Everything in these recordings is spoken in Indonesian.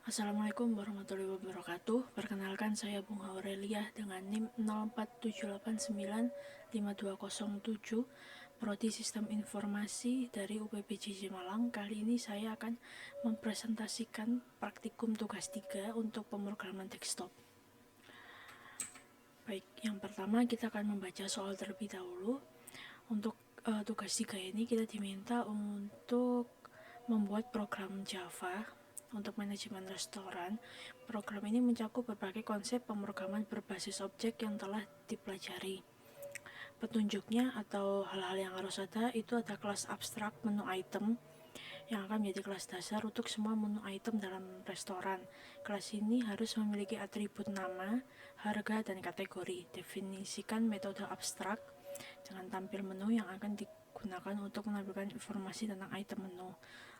Assalamualaikum warahmatullahi wabarakatuh. Perkenalkan saya Bunga Aurelia dengan NIM 0478952207, Prodi Sistem Informasi dari UPPJJ Malang. Kali ini saya akan mempresentasikan praktikum tugas 3 untuk pemrograman desktop. Baik, yang pertama kita akan membaca soal terlebih dahulu. Untuk tugas 3 ini kita diminta untuk membuat program Java untuk manajemen restoran. Program ini mencakup berbagai konsep pemrograman berbasis objek yang telah dipelajari. Petunjuknya atau hal-hal yang harus ada itu ada kelas abstrak menu item yang akan menjadi kelas dasar untuk semua menu item dalam restoran. Kelas ini harus memiliki atribut nama, harga, dan kategori. Definisikan metode abstrak dengan tampil menu yang akan digunakan untuk menampilkan informasi tentang item menu.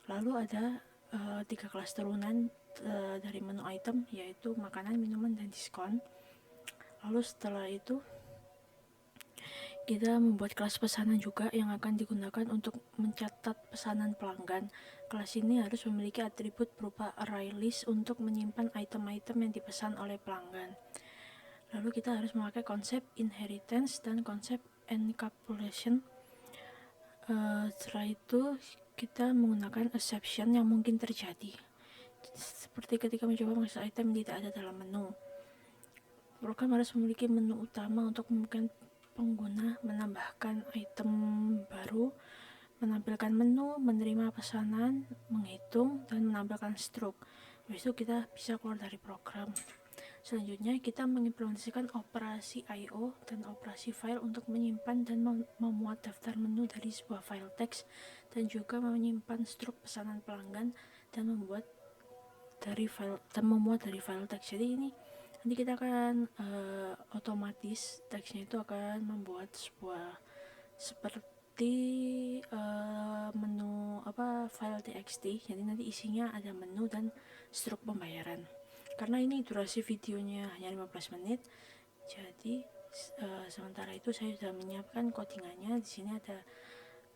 Lalu ada 3 kelas turunan dari menu item, yaitu makanan, minuman, dan diskon. Lalu setelah itu kita membuat kelas pesanan juga yang akan digunakan untuk mencatat pesanan pelanggan. Kelas ini harus memiliki atribut berupa array list untuk menyimpan item-item yang dipesan oleh pelanggan. Lalu kita harus memakai konsep inheritance dan konsep encapsulation. Setelah itu kita menggunakan exception yang mungkin terjadi, seperti ketika mencoba mengakses item yang tidak ada dalam menu. Program harus memiliki menu utama untuk memungkinkan pengguna menambahkan item baru, menampilkan menu, menerima pesanan, menghitung, dan menampilkan struk. Habis itu kita bisa keluar dari program. Selanjutnya kita mengimplementasikan operasi I/O dan operasi file untuk menyimpan dan memuat daftar menu dari sebuah file teks, dan juga menyimpan struk pesanan pelanggan dan memuat dari file teks. Jadi ini nanti kita akan otomatis teksnya itu akan membuat sebuah seperti menu file txt. Jadi nanti isinya ada menu dan struk pembayaran. Karena ini durasi videonya hanya 15 menit, jadi sementara itu saya sudah menyiapkan codingannya. Di sini ada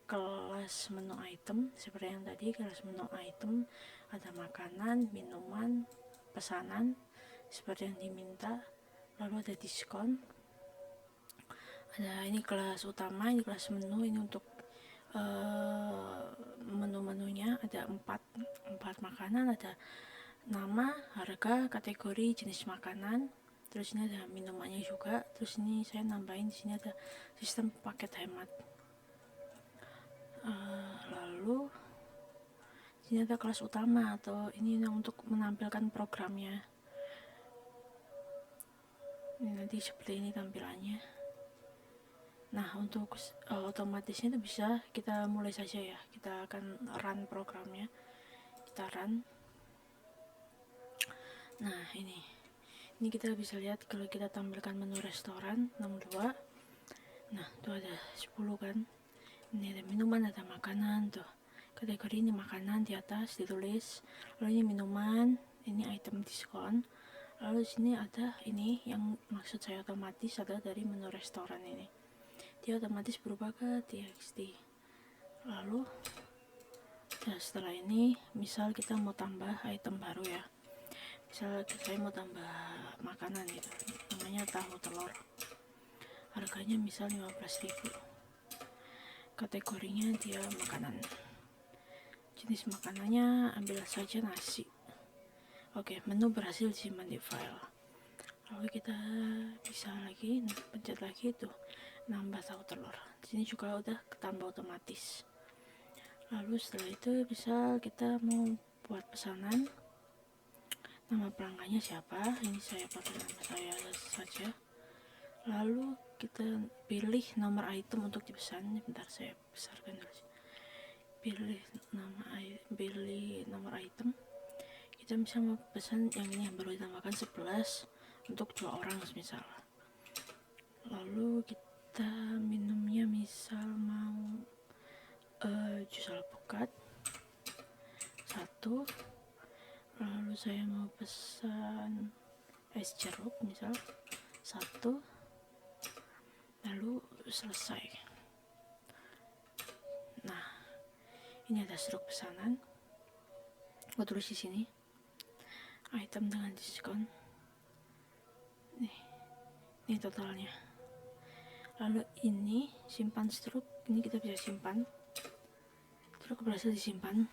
kelas menu item seperti yang tadi, kelas menu item ada makanan, minuman, pesanan seperti yang diminta. Lalu ada diskon, ada ini kelas utama, ini kelas menu. Ini untuk menu-menunya ada 4 makanan, ada nama, harga, kategori, jenis makanan. Terus ini ada minumannya juga. Terus ini saya nambahin, di sini ada sistem paket hemat. Lalu sini ada kelas utama, atau ini yang untuk menampilkan programnya. Ini nanti seperti ini tampilannya. Nah, untuk otomatisnya itu bisa kita mulai saja ya. Kita akan run programnya. Kita run. Nah, ini kita bisa lihat kalau kita tampilkan menu restoran nomor 2. Nah, itu ada 10 kan. Ini ada minuman, ada makanan tuh. Kategori ini makanan di atas ditulis. Lalu ini minuman, ini item diskon. Lalu di sini ada ini yang maksud saya otomatis adalah dari menu restoran ini. Dia otomatis berubah ke txt. Lalu setelah ini misal kita mau tambah item baru ya. Misal saya mau tambah makanan gitu. Namanya tahu telur. Harganya misal 15.000. Kategorinya dia makanan. Jenis makanannya ambil saja nasi. Oke, menu berhasil disimpan di file. Lalu kita bisa lagi pencet lagi tuh nambah tahu telur. Di sini juga udah ketambah otomatis. Lalu setelah itu bisa kita mau buat pesanan. Nama pelanggannya siapa? Ini saya pakai nama saya saja. Lalu kita pilih nomor item untuk dipesan. Bentar saya besarkan dulu. Pilih nomor item. Kita bisa mau pesan yang ini yang baru ditambahkan 11 untuk 2 orang misal. Lalu kita minumnya misal mau jus alpukat 1. Lalu saya mau pesan es jeruk misal 1. Lalu selesai. Nah, ini ada struk pesanan. Gue tulis di sini. item dengan diskon. Ini totalnya. Lalu ini simpan struk, ini kita bisa simpan. Struk berhasil disimpan,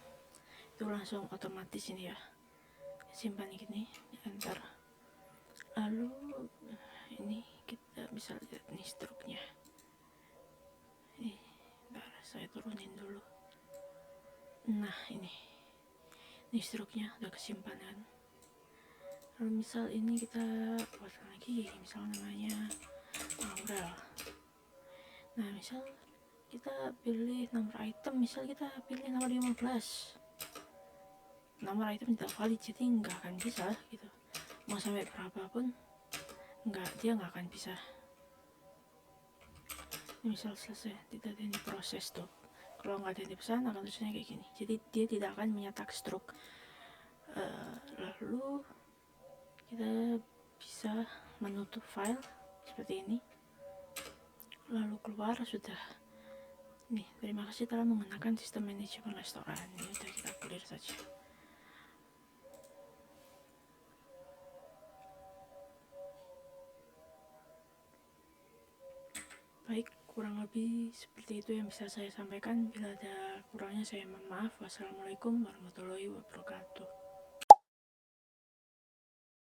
itu langsung otomatis ini ya, simpan gini, enter. Lalu ini kita bisa lihat nih struknya. Bentar, saya turunin dulu. Nah ini struknya udah kesimpan kan. Lalu misal ini kita buat lagi, misal namanya Aurel. Nah misal kita pilih nomor item, misal kita pilih nomor 15, nomor item tidak valid, jadi nggak akan bisa gitu, mau sampai berapapun dia nggak akan bisa. Ini misal selesai, tidak ada ini proses tuh, kalau nggak ada yang dipesan akan tulisannya kayak gini, jadi dia tidak akan menyetak struk. Lalu kita bisa menutup file seperti ini, lalu keluar. Sudah. Nih, terima kasih telah menggunakan sistem manajemen restoran. Ini udah kita clear saja. Baik, kurang lebih seperti itu yang bisa saya sampaikan. Bila ada kurangnya saya mohon maaf. Wassalamualaikum warahmatullahi wabarakatuh.